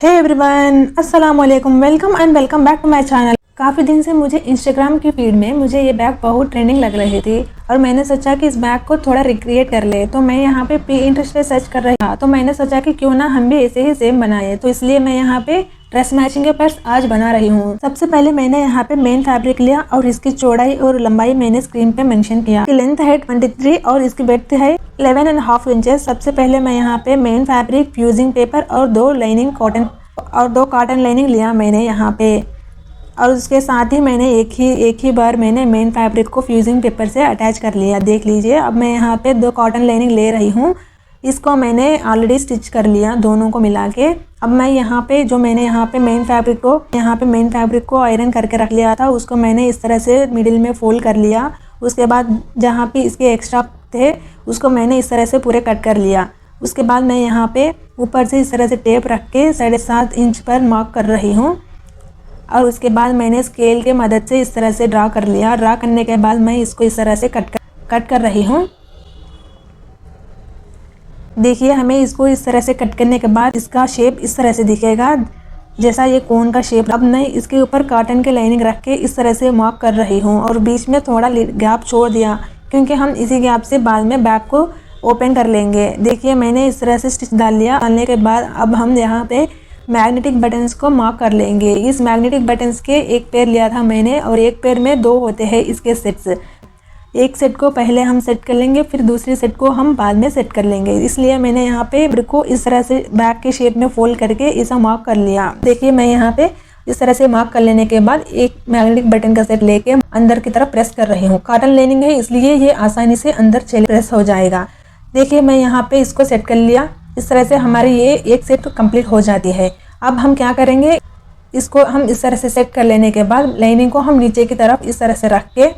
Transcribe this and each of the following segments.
हे everyone, अस्सलाम वालेकुम, welcome and welcome back to my channel. काफ़ी दिन से मुझे इंस्टाग्राम की फीड में मुझे ये बैग बहुत ट्रेंडिंग लग रही थी और मैंने सोचा कि इस बैग को थोड़ा रिक्रिएट कर ले। तो मैं यहाँ पे पिंटरेस्ट पे सर्च कर रही था, तो मैंने सोचा कि क्यों ना हम भी ऐसे ही सेम बनाए। तो इसलिए मैं यहाँ पे ड्रेस मैचिंग के पर्स आज बना रही हूँ। सबसे पहले मैंने यहाँ पे मेन फैब्रिक लिया और इसकी चौड़ाई और लंबाई मैंने स्क्रीन पे मेंशन किया। इसकी लेंथ है 23 और इसकी ब्रेड्थ है 11.5 इंचेस। सबसे पहले मैं यहाँ पे मेन फैब्रिक, फ्यूजिंग पेपर और दो कॉटन लाइनिंग लिया मैंने यहाँ पे। और उसके साथ ही मैंने एक ही बार मैंने मेन फैब्रिक को फ्यूजिंग पेपर से अटैच कर लिया। देख लीजिए, अब मैं यहाँ पे 2 कॉटन लाइनिंग ले रही हूँ। इसको मैंने ऑलरेडी स्टिच कर लिया दोनों को मिला के। अब मैं यहाँ पे मेन फैब्रिक को आयरन करके रख लिया था, उसको मैंने इस तरह से मिडिल में फोल्ड कर लिया। उसके बाद जहाँ पे इसके एक्स्ट्रा थे उसको मैंने इस तरह से पूरे कट कर लिया। उसके बाद मैं यहाँ पे ऊपर से इस तरह से टेप रख के 7.5 इंच पर मार्क कर रही हूँ। और उसके बाद मैंने स्केल के मदद से इस तरह से ड्रा कर लिया। ड्रा करने के बाद मैं इसको इस तरह से कट कर रही हूँ। देखिए, हमें इसको इस तरह से कट करने के बाद इसका शेप इस तरह से दिखेगा, जैसा ये कोन का शेप। अब मैं इसके ऊपर कॉटन की लाइनिंग रख के इस तरह से मार्क कर रही हूँ और बीच में थोड़ा गैप छोड़ दिया, क्योंकि हम इसी गैप से बाद में बैक को ओपन कर लेंगे। देखिए, मैंने इस तरह से स्टिच डाल लिया। डालने के बाद अब हम यहाँ पे मैग्नेटिक बटन्स को मार्क कर लेंगे। इस मैग्नेटिक बटन्स के एक पेयर लिया था मैंने और एक पेयर में 2 होते हैं इसके सेट्स। एक सेट को पहले हम सेट कर लेंगे, फिर दूसरे सेट को हम बाद में सेट कर लेंगे। इसलिए मैंने यहाँ पे ब्रिक को इस तरह से बैक के शेप में फोल्ड करके इसे मार्क कर लिया। देखिए, मैं यहाँ पे इस तरह से मार्क कर लेने के बाद एक मैग्नेटिक बटन का सेट लेके अंदर की तरफ प्रेस कर रही हूँ। कॉटन लाइनिंग है इसलिए ये आसानी से अंदर प्रेस हो जाएगा। देखिए, मैं यहाँ पे इसको सेट कर लिया। इस तरह से हमारी ये एक सेट कंप्लीट हो जाती है। अब हम क्या करेंगे, इसको हम इस तरह से सेट कर लेने के बाद लाइनिंग को हम नीचे की तरफ इस तरह से रख के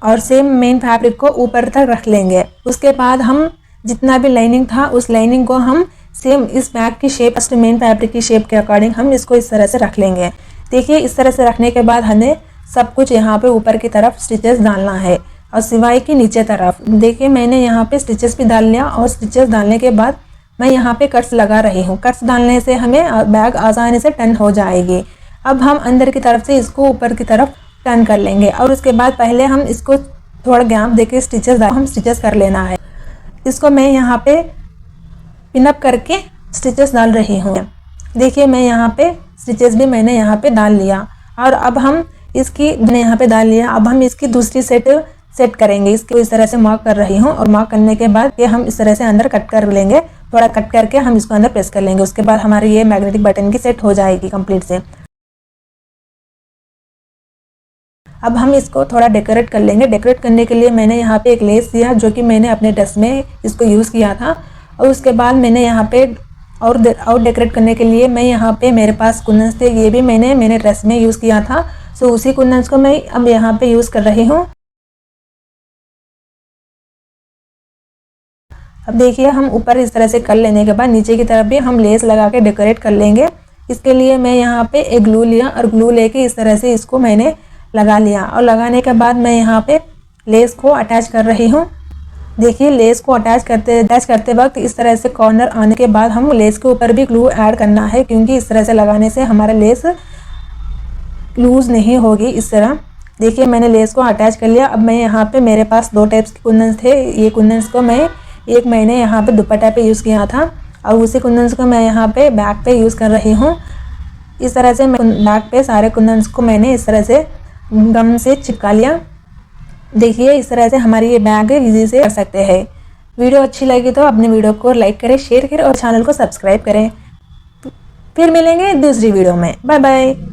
और सेम मेन फैब्रिक को ऊपर तक रख लेंगे। उसके बाद हम जितना भी लाइनिंग था उस लाइनिंग को हम सेम इस बैग की शेप, मेन फैब्रिक की शेप के अकॉर्डिंग हम इसको इस तरह से रख लेंगे। देखिए, इस तरह से रखने के बाद हमें सब कुछ यहाँ पे ऊपर की तरफ स्टिचेस डालना है और सिवाय की नीचे तरफ। देखिए, मैंने यहाँ पे स्टिचेस भी डाल लिया और स्टिचेस डालने के बाद मैं यहाँ पे कट्स लगा रही हूँ। कट्स डालने से हमें बैग आसानी से टर्न हो जाएगी। अब हम अंदर की तरफ से इसको ऊपर की तरफ टर्न कर लेंगे और उसके बाद पहले हम इसको थोड़ा गैप देके स्टिचेस कर लेना है। इसको मैं यहाँ पे पिनअप करके स्टिचेस डाल रही हूँ। देखिए, मैं यहाँ पे स्टिचेस भी मैंने यहाँ पे डाल लिया और अब हम यहाँ पे डाल लिया। अब हम इसकी दूसरी सेट करेंगे। इसको इस तरह से मार्क कर रही हूँ और मार्क करने के बाद ये हम इस तरह से अंदर कट कर लेंगे। थोड़ा कट करके हम इसको अंदर प्रेस कर लेंगे। उसके बाद हमारी ये मैग्नेटिक बटन की सेट हो जाएगी कंप्लीट से। अब हम इसको थोड़ा डेकोरेट कर लेंगे। डेकोरेट करने के लिए मैंने यहाँ पे एक लेस दिया जो कि मैंने अपने ड्रेस में इसको यूज़ किया था। और उसके बाद मैंने यहाँ पे और डेकोरेट करने के लिए मैं यहाँ पे मेरे पास कुंदन्स थे, ये भी मैंने ड्रेस में यूज़ किया था। सो उसी कुंदन्स को मैं अब यहाँ पे यूज़ कर रही हूँ। अब देखिए, हम ऊपर इस तरह से कर लेने के बाद नीचे की तरफ भी हम लेस लगा के डेकोरेट कर लेंगे। इसके लिए मैं यहाँ पे एक ग्लू लिया और ग्लू लेके इस तरह से इसको मैंने लगा लिया और लगाने के बाद मैं यहाँ पे लेस को अटैच कर रही हूँ। देखिए, लेस को अटैच करते वक्त इस तरह से कॉर्नर आने के बाद हम लेस के ऊपर भी ग्लू ऐड करना है, क्योंकि इस तरह से लगाने से हमारा लेस लूज़ नहीं होगी इस तरह। देखिए, मैंने लेस को अटैच कर लिया। अब मैं यहाँ पे मेरे पास 2 टाइप्स के कुंदन्स थे। ये कुंदन्स को मैंने यहाँ पे दुपट्टा पे यूज़ किया था और उसी कुंदन्स को मैं यहाँ पे बैक पे यूज़ कर रही हूँ। इस तरह से मैं बैक पे सारे कुंदन्स को मैंने इस तरह से गम से चिपका लिया। देखिए, इस तरह से हमारी ये बैग इजी से कर सकते हैं। वीडियो अच्छी लगी तो अपने वीडियो को लाइक करें, शेयर करें और चैनल को सब्सक्राइब करें। फिर मिलेंगे दूसरी वीडियो में। Bye bye.